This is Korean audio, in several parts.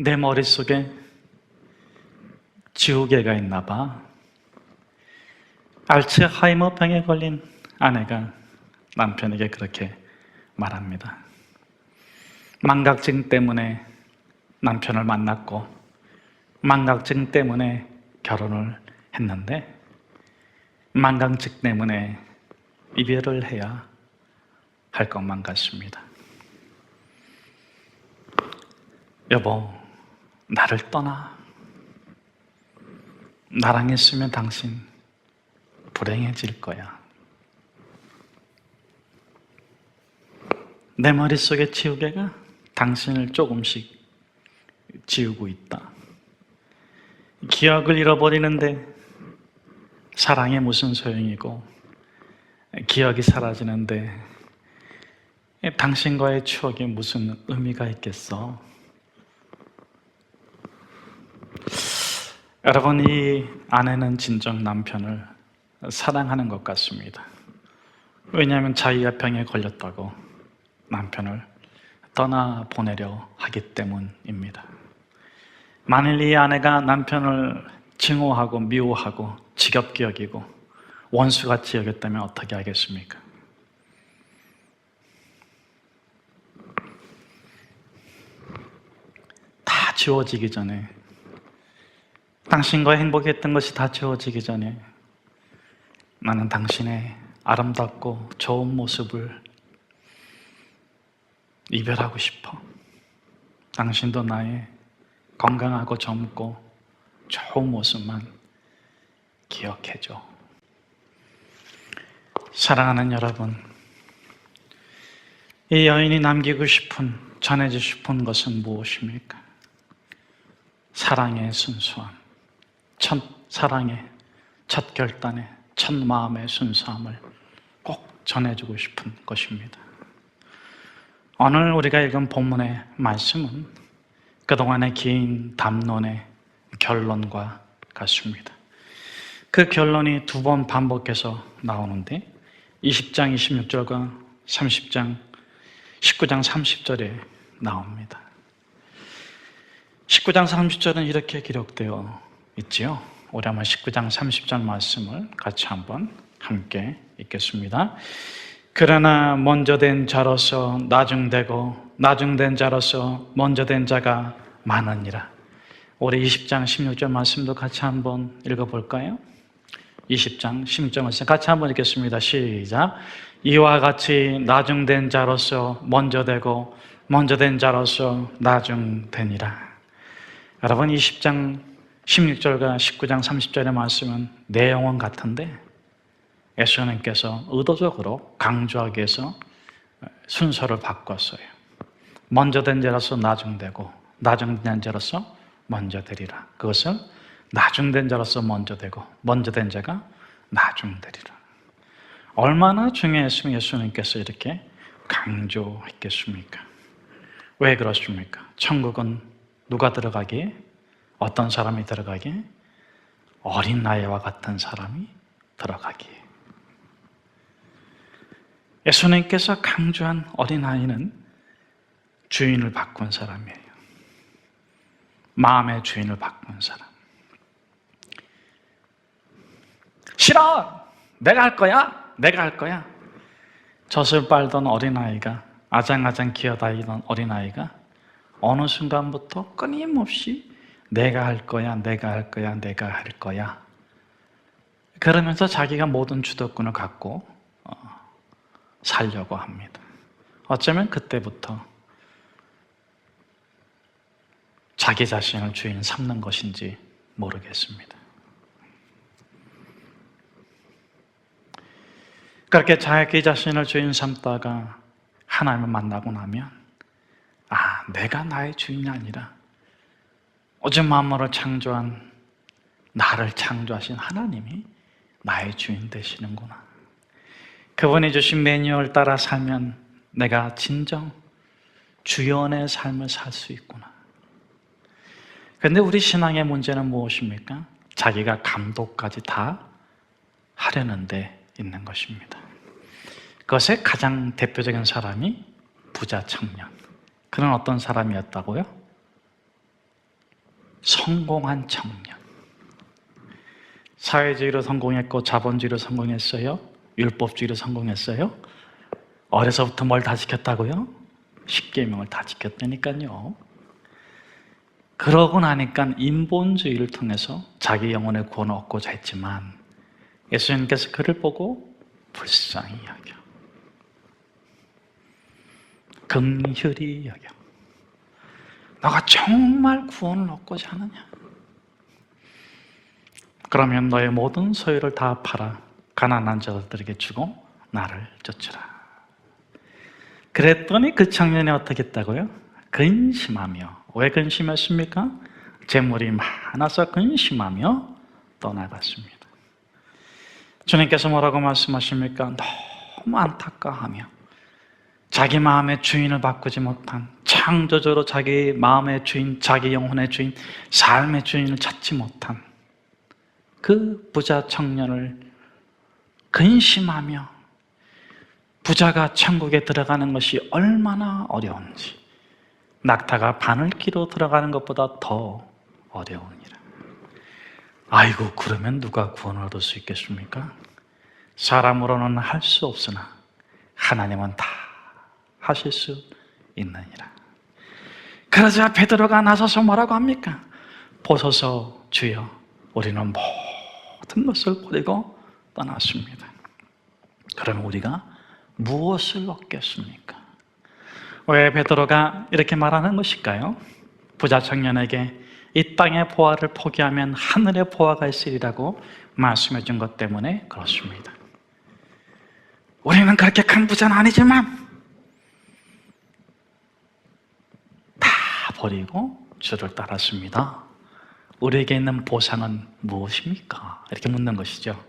내 머릿속에 지우개가 있나 봐. 알츠하이머 병에 걸린 아내가 남편에게 그렇게 말합니다. 망각증 때문에 남편을 만났고 망각증 때문에 결혼을 했는데 망각증 때문에 이별을 해야 할 것만 같습니다. 여보, 나를 떠나. 나랑 있으면 당신 불행해질 거야. 내 머릿속에 지우개가 당신을 조금씩 지우고 있다. 기억을 잃어버리는데 사랑이 무슨 소용이고, 기억이 사라지는데 당신과의 추억이 무슨 의미가 있겠어? 여러분, 이 아내는 진정 남편을 사랑하는 것 같습니다. 왜냐하면 자기가 병에 걸렸다고 남편을 떠나보내려 하기 때문입니다. 만일 이 아내가 남편을 증오하고 미워하고 지겹게 여기고 원수같이 여겼다면 어떻게 하겠습니까? 다 지워지기 전에, 당신과 행복했던 것이 다 지워지기 전에 나는 당신의 아름답고 좋은 모습을 이별하고 싶어. 당신도 나의 건강하고 젊고 좋은 모습만 기억해줘. 사랑하는 여러분, 이 여인이 남기고 싶은, 전해주고 싶은 것은 무엇입니까? 사랑의 순수함, 첫 사랑의 첫 결단의 첫 마음의 순수함을 꼭 전해주고 싶은 것입니다. 오늘 우리가 읽은 본문의 말씀은 그동안의 긴 담론의 결론과 같습니다. 그 결론이 두 번 반복해서 나오는데 20장 26절과 30장 19장 30절에 나옵니다. 19장 30절은 이렇게 기록되어 있지요. 우리 한번 19장 30절 말씀을 같이 한번 함께 읽겠습니다. 그러나 먼저 된 자로서 나중되고 나중된 자로서 먼저 된 자가 많으니라. 우리 20장 16절 말씀도 같이 한번 읽어볼까요? 20장 16절 말씀 같이 한번 읽겠습니다. 시작. 이와 같이 나중된 자로서 먼저 되고 먼저 된 자로서 나중되니라. 여러분, 20장 16절과 19장 30절의 말씀은 내용은 같은데 예수님께서 의도적으로 강조하기 위해서 순서를 바꿨어요. 먼저 된 자로서 나중되고 나중된 자로서 먼저 되리라. 그것을 나중된 자로서 먼저 되고 먼저 된 자가 나중되리라. 얼마나 중요했으면 예수님께서 이렇게 강조했겠습니까? 왜 그렇습니까? 천국은 누가 들어가기에? 어떤 사람이 들어가기에? 어린 아이와 같은 사람이 들어가기에. 예수님께서 강조한 어린아이는 주인을 바꾼 사람이에요. 마음의 주인을 바꾼 사람. 싫어! 내가 할 거야! 내가 할 거야! 젖을 빨던 어린아이가, 아장아장 기어다니던 어린아이가 어느 순간부터 끊임없이 내가 할 거야, 내가 할 거야, 내가 할 거야. 그러면서 자기가 모든 주도권을 갖고 살려고 합니다. 어쩌면 그때부터 자기 자신을 주인 삼는 것인지 모르겠습니다. 그렇게 자기 자신을 주인 삼다가 하나님을 만나고 나면 내가 나의 주인이 아니라 오직 만물을 창조한 나를 창조하신 하나님이 나의 주인 되시는구나. 그분이 주신 매뉴얼 따라 살면 내가 진정 주연의 삶을 살 수 있구나. 그런데 우리 신앙의 문제는 무엇입니까? 자기가 감독까지 다 하려는 데 있는 것입니다. 그것의 가장 대표적인 사람이 부자 청년. 그는 어떤 사람이었다고요? 성공한 청년. 사회주의로 성공했고 자본주의로 성공했어요? 율법주의로 성공했어요? 어려서부터 뭘 다 지켰다고요? 십계명을 다 지켰다니까요. 그러고 나니까 인본주의를 통해서 자기 영혼의 구원을 얻고자 했지만 예수님께서 그를 보고 불쌍히 여겨, 긍휼히 여겨. 너가 정말 구원을 얻고자 하느냐? 그러면 너의 모든 소유를 다 팔아 가난한 자들에게 주고 나를 쫓으라. 그랬더니 그 청년이 어떻게 했다고요? 근심하며. 왜 근심했습니까? 재물이 많아서 근심하며 떠나갔습니다. 주님께서 뭐라고 말씀하십니까? 너무 안타까워하며 자기 마음의 주인을 바꾸지 못한, 창조적으로 자기 마음의 주인, 자기 영혼의 주인, 삶의 주인을 찾지 못한 그 부자 청년을 근심하며, 부자가 천국에 들어가는 것이 얼마나 어려운지, 낙타가 바늘기로 들어가는 것보다 더 어려우니라. 아이고, 그러면 누가 구원을 얻을 수 있겠습니까? 사람으로는 할 수 없으나 하나님은 다 하실 수 있느니라. 그러자 베드로가 나서서 뭐라고 합니까? 보소서 주여, 우리는 모든 것을 버리고 떠났습니다. 그럼 우리가 무엇을 얻겠습니까? 왜 베드로가 이렇게 말하는 것일까요? 부자 청년에게 이 땅의 보화를 포기하면 하늘의 보화가 있으리라고 말씀해 준 것 때문에 그렇습니다. 우리는 그렇게 큰 부자는 아니지만 다 버리고 주를 따랐습니다. 우리에게 있는 보상은 무엇입니까? 이렇게 묻는 것이죠.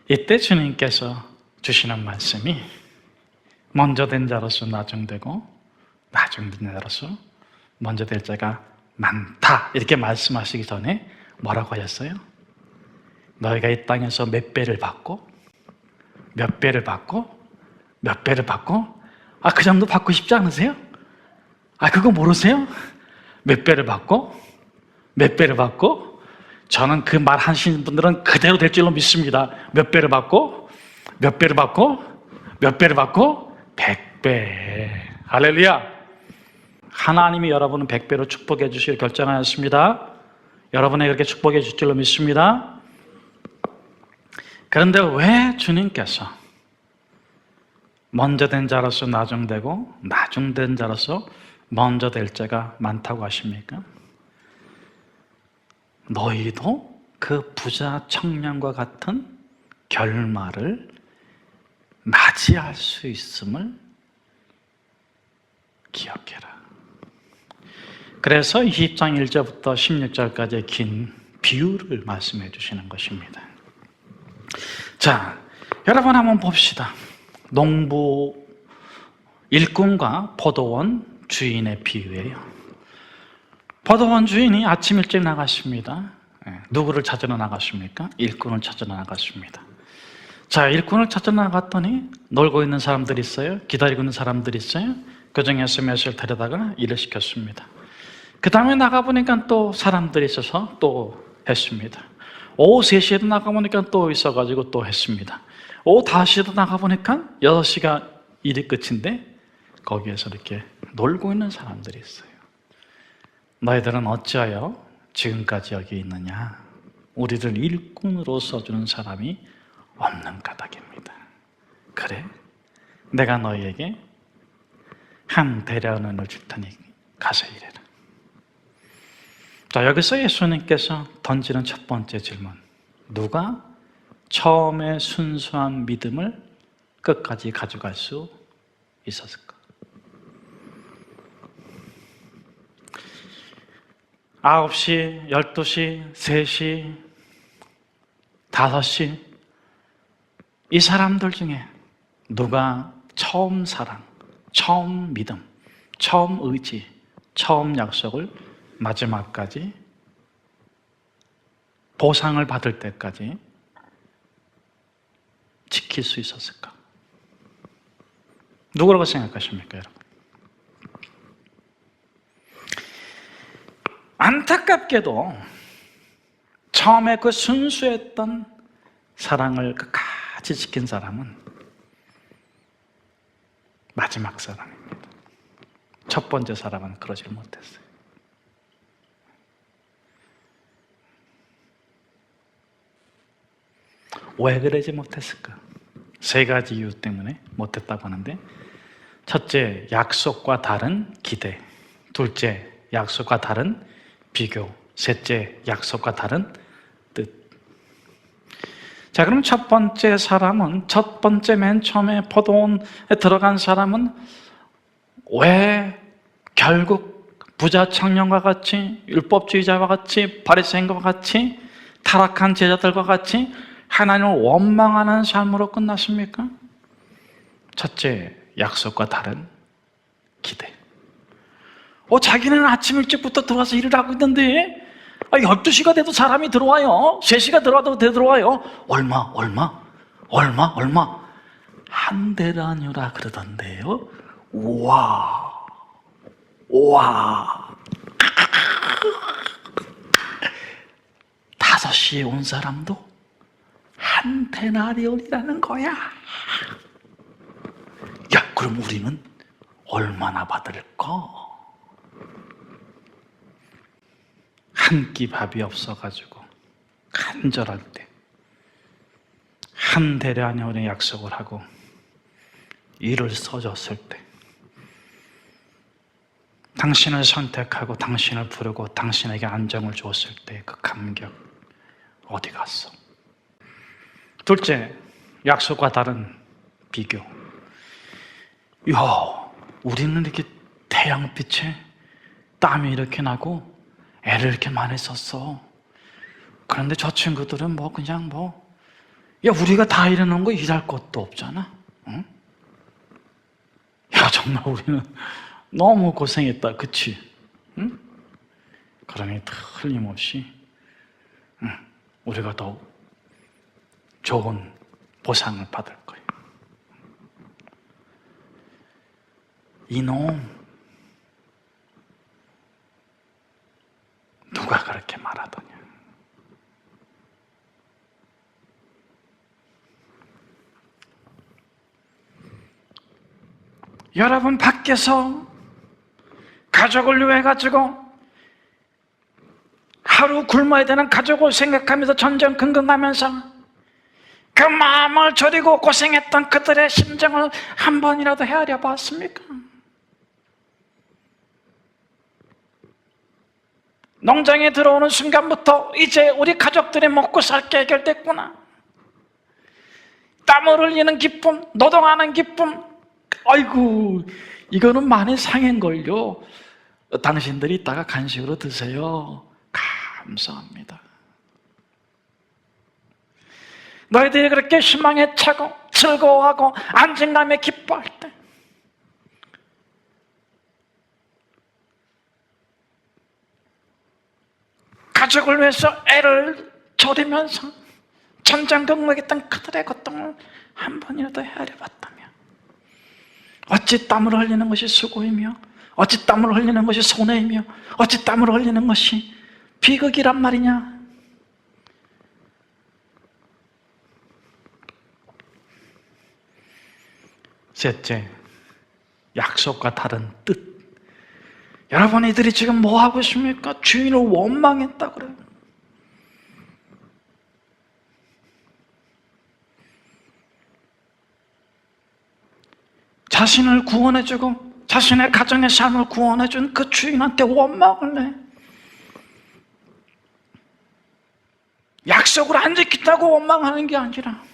이때 주님께서 주시는 말씀이 먼저 된 자로서 나중되고 나중된 자로서 먼저 될 자가 많다, 이렇게 말씀하시기 전에 뭐라고 하셨어요? 너희가 이 땅에서 몇 배를 받고 몇 배를 받고 몇 배를 받고, 그 정도 받고 싶지 않으세요? 그거 모르세요? 몇 배를 받고 몇 배를 받고. 저는 그 말 하시는 분들은 그대로 될 줄로 믿습니다. 몇 배를 받고 몇 배를 받고 몇 배를 받고 100배. 할렐루야. 하나님이 여러분은 100배로 축복해 주시길 결정하였습니다. 여러분에게 그렇게 축복해 주실 줄로 믿습니다. 그런데 왜 주님께서 먼저 된 자로서 나중되고 나중된 자로서 먼저 될 자가 많다고 하십니까? 너희도 그 부자 청년과 같은 결말을 맞이할 수 있음을 기억해라. 그래서 20장 1절부터 16절까지의 긴 비유를 말씀해 주시는 것입니다. 자, 여러분 한번 봅시다. 농부 일꾼과 포도원 주인의 비유예요. 포도원 주인이 아침 일찍 나갔습니다. 누구를 찾으러 나갔습니까? 일꾼을 찾으러 나갔습니다. 자, 일꾼을 찾으러 나갔더니 놀고 있는 사람들이 있어요. 기다리고 있는 사람들이 있어요. 그 중에서 몇을 데려다가 일을 시켰습니다. 그 다음에 나가보니까 또 사람들이 있어서 또 했습니다. 오후 3시에도 나가보니까 또 있어가지고 또 했습니다. 오후 5시에도 나가보니까 6시가 일이 끝인데 거기에서 이렇게 놀고 있는 사람들이 있어요. 너희들은 어찌하여 지금까지 여기 있느냐? 우리를 일꾼으로 써주는 사람이 없는 까닭입니다. 그래, 내가 너희에게 한 대련원을 줄 테니 가서 일해라. 자, 여기서 예수님께서 던지는 첫 번째 질문, 누가 처음에 순수한 믿음을 끝까지 가져갈 수 있었을까? 9시, 12시, 3시, 5시, 이 사람들 중에 누가 처음 사랑, 처음 믿음, 처음 의지, 처음 약속을 마지막까지 보상을 받을 때까지 지킬 수 있었을까? 누구라고 생각하십니까, 여러분? 안타깝게도 처음에 그 순수했던 사랑을 끝까지 지킨 사람은 마지막 사람입니다. 첫 번째 사람은 그러질 못했어요. 왜 그러지 못했을까? 세 가지 이유 때문에 못했다고 하는데, 첫째, 약속과 다른 기대. 둘째, 약속과 다른 비교. 셋째, 약속과 다른 뜻. 자, 그럼 첫 번째 사람은, 첫 번째 맨 처음에 포도원에 들어간 사람은 왜 결국 부자 청년과 같이, 율법주의자와 같이, 바리새인과 같이, 타락한 제자들과 같이 하나님을 원망하는 삶으로 끝났습니까? 첫째, 약속과 다른 기대. 자기는 아침 일찍부터 들어와서 일을 하고 있는데 12시가 돼도 사람이 들어와요. 3시가 들어와도 들어와요. 얼마? 한 대라뇨라 그러던데요. 우와 5시에 온 사람도 한 데나리온이라는 거야. 야, 그럼 우리는 얼마나 받을까? 한 끼 밥이 없어가지고 간절할 때 한 데나리온의 약속을 하고 일을 써줬을 때, 당신을 선택하고 당신을 부르고 당신에게 안정을 줬을 때 그 감격 어디 갔어? 둘째, 약속과 다른 비교. 우리는 이렇게 태양빛에 땀이 이렇게 나고 애를 이렇게 많이 썼어. 그런데 저 친구들은 우리가 다 이러는 거 일할 것도 없잖아. 응? 야, 정말 우리는 너무 고생했다, 그치? 응? 그러니 틀림없이 우리가 더 좋은 보상을 받을 거예요. 이놈, 누가 그렇게 말하더냐? 여러분, 밖에서 가족을 위해 가지고 하루 굶어야 되는 가족을 생각하면서 전전긍긍하면서 그 마음을 졸이고 고생했던 그들의 심정을 한 번이라도 헤아려 봤습니까? 농장에 들어오는 순간부터 이제 우리 가족들이 먹고 살게 해결됐구나. 땀을 흘리는 기쁨, 노동하는 기쁨. 아이고, 이거는 많이 상한걸요. 당신들이 이따가 간식으로 드세요. 감사합니다. 너희들이 그렇게 희망에 차고 즐거워하고 안정감에 기뻐할 때, 가족을 위해서 애를 졸이면서 전전긍긍했던 그들의 고통을 한 번이라도 헤아려 봤다면, 어찌 땀을 흘리는 것이 수고이며, 어찌 땀을 흘리는 것이 손해이며, 어찌 땀을 흘리는 것이 비극이란 말이냐? 셋째, 약속과 다른 뜻. 여러분, 이들이 지금 뭐 하고 있습니까? 주인을 원망했다 그래요. 자신을 구원해주고 자신의 가정의 삶을 구원해준 그 주인한테 원망을 해. 약속을 안 지킨다고 원망하는 게 아니라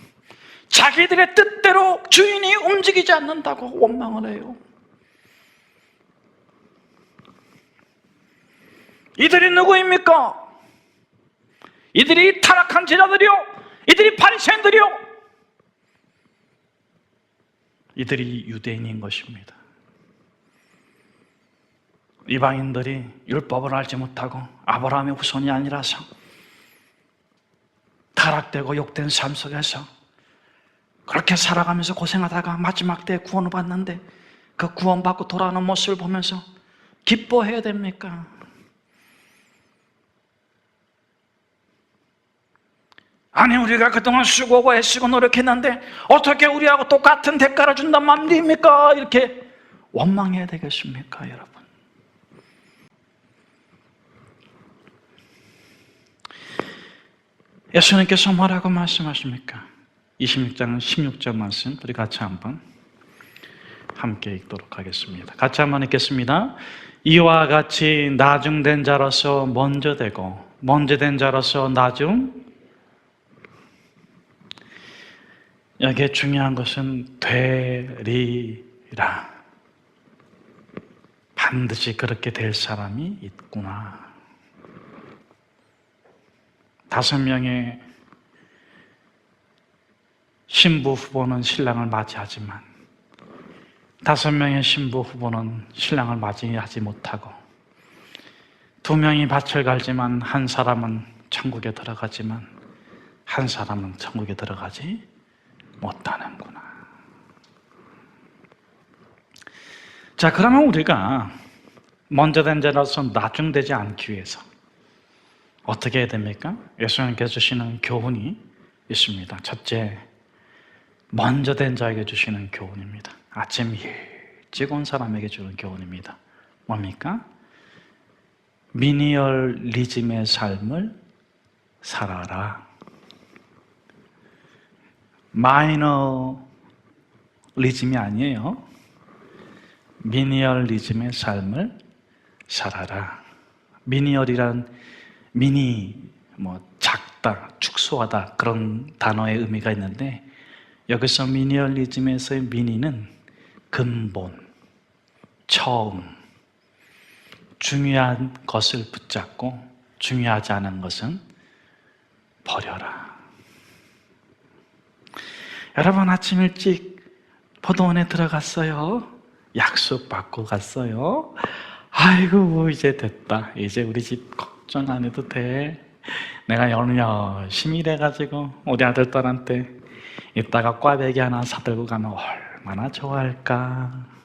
자기들의 뜻대로 주인이 움직이지 않는다고 원망을 해요. 이들이 누구입니까? 이들이 타락한 제자들이요, 이들이 바리새인들이요, 이들이 유대인인 것입니다. 이방인들이 율법을 알지 못하고 아브라함의 후손이 아니라서 타락되고 욕된 삶 속에서 그렇게 살아가면서 고생하다가 마지막 때에 구원을 받는데, 그 구원받고 돌아오는 모습을 보면서 기뻐해야 됩니까? 아니 우리가 그동안 수고하고 애쓰고 노력했는데 어떻게 우리하고 똑같은 대가를 준단 말입니까? 이렇게 원망해야 되겠습니까, 여러분? 예수님께서 뭐라고 말씀하십니까? 26장 16절 말씀 우리 같이 한번 함께 읽도록 하겠습니다. 같이 한번 읽겠습니다. 이와 같이 나중된 자로서 먼저 되고 먼저 된 자로서 나중. 여기에 중요한 것은 되리라. 반드시 그렇게 될 사람이 있구나. 5명의 신부 후보는 신랑을 맞이하지만 5명의 신부 후보는 신랑을 맞이하지 못하고 2명이 밭을 갈지만 한 사람은 천국에 들어가지만 한 사람은 천국에 들어가지 못하는구나. 자, 그러면 우리가 먼저 된 자로서 나중되지 않기 위해서 어떻게 해야 됩니까? 예수님께서 주시는 교훈이 있습니다. 첫째, 먼저 된 자에게 주시는 교훈입니다. 아침 일찍 온 사람에게 주는 교훈입니다. 뭡니까? 미니멀리즘의 삶을 살아라. 마이너리즘이 아니에요. 미니멀리즘의 삶을 살아라. 미니얼이란 작다, 축소하다 그런 단어의 의미가 있는데 여기서 미니멀리즘에서의 미니는 근본, 처음, 중요한 것을 붙잡고 중요하지 않은 것은 버려라. 여러분 아침 일찍 포도원에 들어갔어요. 약속 받고 갔어요. 아이고 이제 됐다. 이제 우리 집 걱정 안 해도 돼. 내가 열심히 일해가지고 우리 아들딸한테 이따가 꽈배기 하나 사들고 가면 얼마나 좋아할까.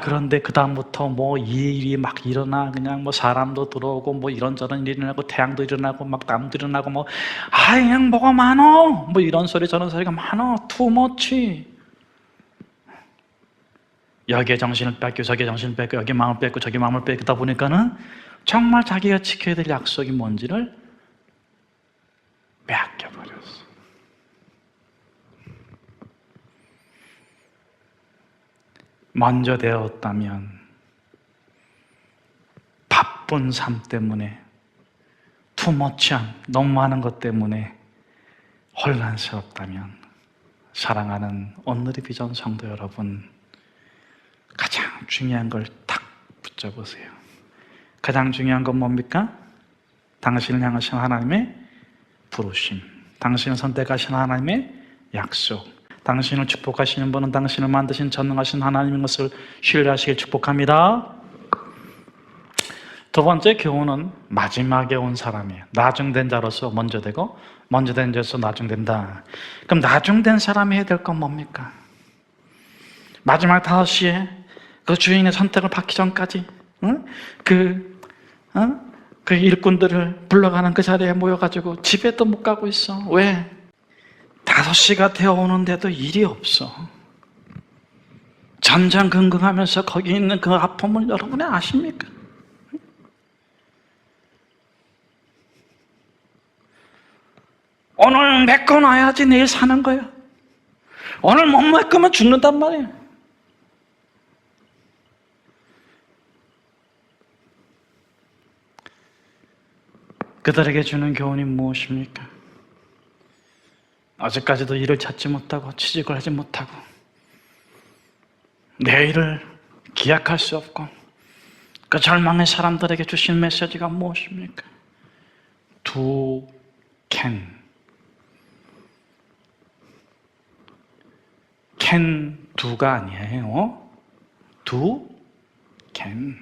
그런데 그 다음부터 일이 막 일어나. 그냥 사람도 들어오고 이런저런 일이 일어나고 태양도 일어나고 막 땀도 일어나고 그냥 뭐가 많어. 이런 소리 저런 소리가 많어. 투머치. 여기에 정신을 뺏고 저기에 정신을 뺏고 여기 마음을 뺏고 저기 마음을 뺏다 보니까는 정말 자기가 지켜야 될 약속이 뭔지를 빼앗겨버렸어. 먼저 되었다면 바쁜 삶 때문에 투머치한 너무 많은 것 때문에 혼란스럽다면 사랑하는 오늘의 비전 성도 여러분, 가장 중요한 걸 딱 붙잡으세요. 가장 중요한 건 뭡니까? 당신을 향하신 하나님의 부르심, 당신을 선택하신 하나님의 약속, 당신을 축복하시는 분은 당신을 만드신 전능하신 하나님인 것을 신뢰하시길 축복합니다. 두 번째 교훈은 마지막에 온 사람이에요. 나중된 자로서 먼저 되고 먼저 된 자로서 나중된다. 그럼 나중된 사람이 해야 될 건 뭡니까? 마지막 5시에 그 주인의 선택을 받기 전까지 그 일꾼들을 불러가는 그 자리에 모여가지고 집에도 못 가고 있어. 왜? 5시가 되어 오는데도 일이 없어. 전전긍긍하면서 거기 있는 그 아픔을 여러분이 아십니까? 오늘 메꿔놔야지 내일 사는 거야. 오늘 못 메꾸면 죽는단 말이야. 그들에게 주는 교훈이 무엇입니까? 아직까지도 일을 찾지 못하고 취직을 하지 못하고 내일을 기약할 수 없고 그 절망의 사람들에게 주신 메시지가 무엇입니까? Do can. can do가 아니에요. Do can.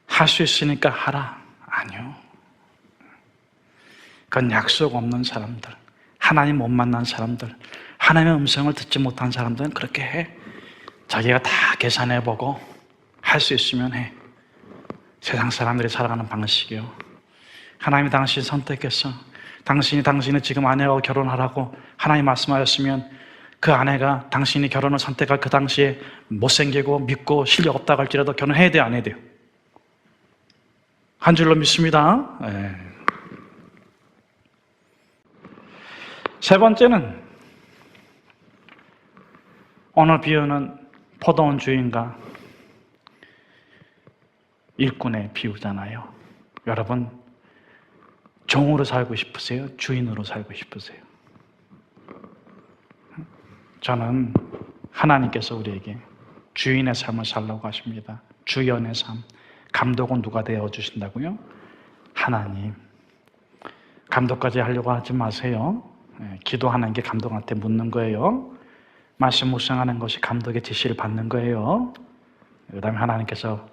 할 수 있으니까 하라. 아니요. 그건 약속 없는 사람들, 하나님 못 만난 사람들, 하나님의 음성을 듣지 못한 사람들은 그렇게 해. 자기가 다 계산해보고 할 수 있으면 해. 세상 사람들이 살아가는 방식이요. 하나님이 당신 선택했어. 당신이 지금 아내하고 결혼하라고 하나님 말씀하셨으면 그 아내가 당신이 결혼을 선택할 그 당시에 못생기고 믿고 실력 없다고 할지라도 결혼해야 돼요, 안 해야 돼요? 한 줄로 믿습니다. 네. 세 번째는 오늘 비유는 포도원 주인과 일꾼의 비유잖아요. 여러분, 종으로 살고 싶으세요? 주인으로 살고 싶으세요? 저는 하나님께서 우리에게 주인의 삶을 살라고 하십니다. 주연의 삶. 감독은 누가 되어주신다고요? 하나님. 감독까지 하려고 하지 마세요. 기도하는 게 감독한테 묻는 거예요. 말씀 묵상하는 것이 감독의 지시를 받는 거예요. 그 다음에 하나님께서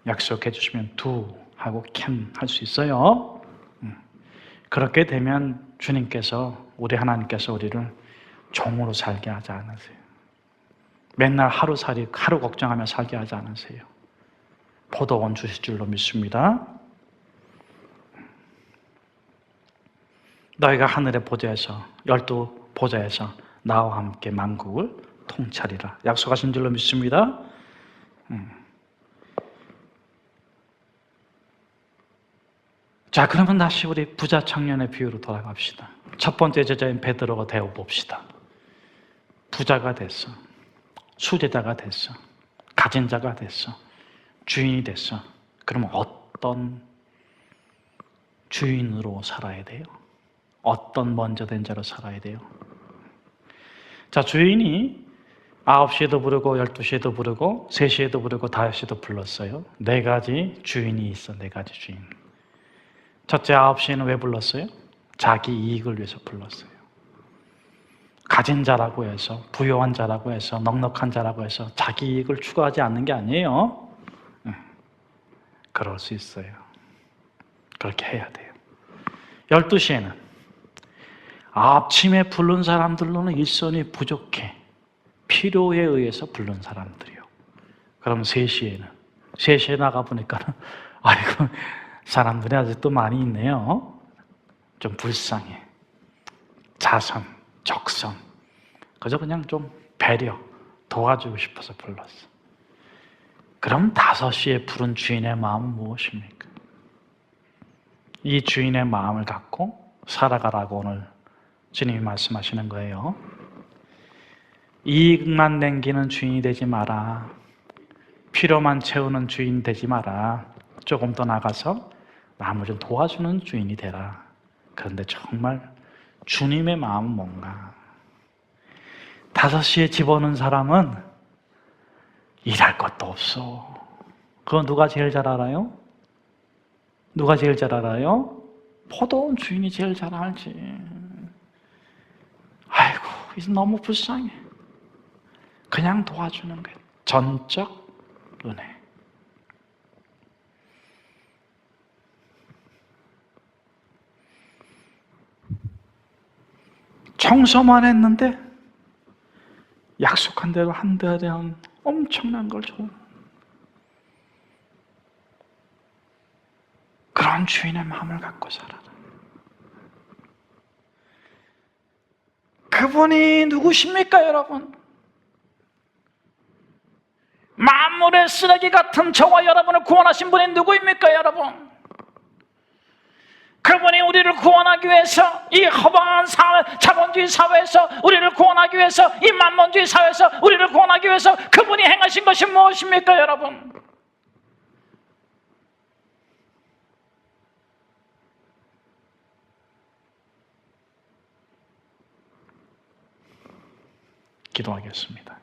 약속해 주시면 do 하고 can 할 수 있어요. 그렇게 되면 주님께서, 우리 하나님께서 우리를 종으로 살게 하지 않으세요. 맨날 하루살이, 하루 걱정하며 살게 하지 않으세요. 포도원 주실 줄로 믿습니다. 너희가 하늘의 보좌에서, 12보좌에서 나와 함께 만국을 통찰이라 약속하신 줄로 믿습니다. 자, 그러면 다시 우리 부자 청년의 비유로 돌아갑시다. 첫 번째 제자인 베드로가 되어 봅시다. 부자가 됐어. 수제자가 됐어. 가진 자가 됐어. 주인이 됐어. 그러면 어떤 주인으로 살아야 돼요? 어떤 먼저 된 자로 살아야 돼요? 자, 주인이 9시에도 부르고 12시에도 부르고 3시에도 부르고 5시에도 불렀어요. 4가지 주인이 있어. 4가지 주인. 첫째 9시에는 왜 불렀어요? 자기 이익을 위해서 불렀어요. 가진 자라고 해서, 부유한 자라고 해서, 넉넉한 자라고 해서 자기 이익을 추구하지 않는 게 아니에요. 그럴 수 있어요. 그렇게 해야 돼요. 12시에는 아침에 부른 사람들로는 일손이 부족해. 필요에 의해서 부른 사람들이요. 그럼 3시에 나가보니까 아이고, 사람들이 아직도 많이 있네요. 좀 불쌍해. 자선, 적선. 그냥 좀 배려, 도와주고 싶어서 불렀어. 그럼 5시에 부른 주인의 마음은 무엇입니까? 이 주인의 마음을 갖고 살아가라고 오늘 주님이 말씀하시는 거예요. 이익만 남기는 주인이 되지 마라. 필요만 채우는 주인 되지 마라. 조금 더 나가서 남을 좀 도와주는 주인이 되라. 그런데 정말 주님의 마음은 뭔가? 5시에 집어넣은 사람은 일할 것도 없어. 그건 누가 제일 잘 알아요? 누가 제일 잘 알아요? 포도원 주인이 제일 잘 알지. 아이고, 이제 너무 불쌍해. 그냥 도와주는 거예요. 전적 은혜. 청소만 했는데 약속한 대로 한 달에 한 엄청난 걸 줘. 그런 주인의 마음을 갖고 살아라. 그분이 누구십니까, 여러분? 만물의 쓰레기 같은 저와 여러분을 구원하신 분이 누구입니까, 여러분? 그분이 우리를 구원하기 위해서, 이 허망한 사회, 자본주의 사회에서 우리를 구원하기 위해서, 이 만몬주의 사회에서 우리를 구원하기 위해서 그분이 행하신 것이 무엇입니까, 여러분? 기도하겠습니다.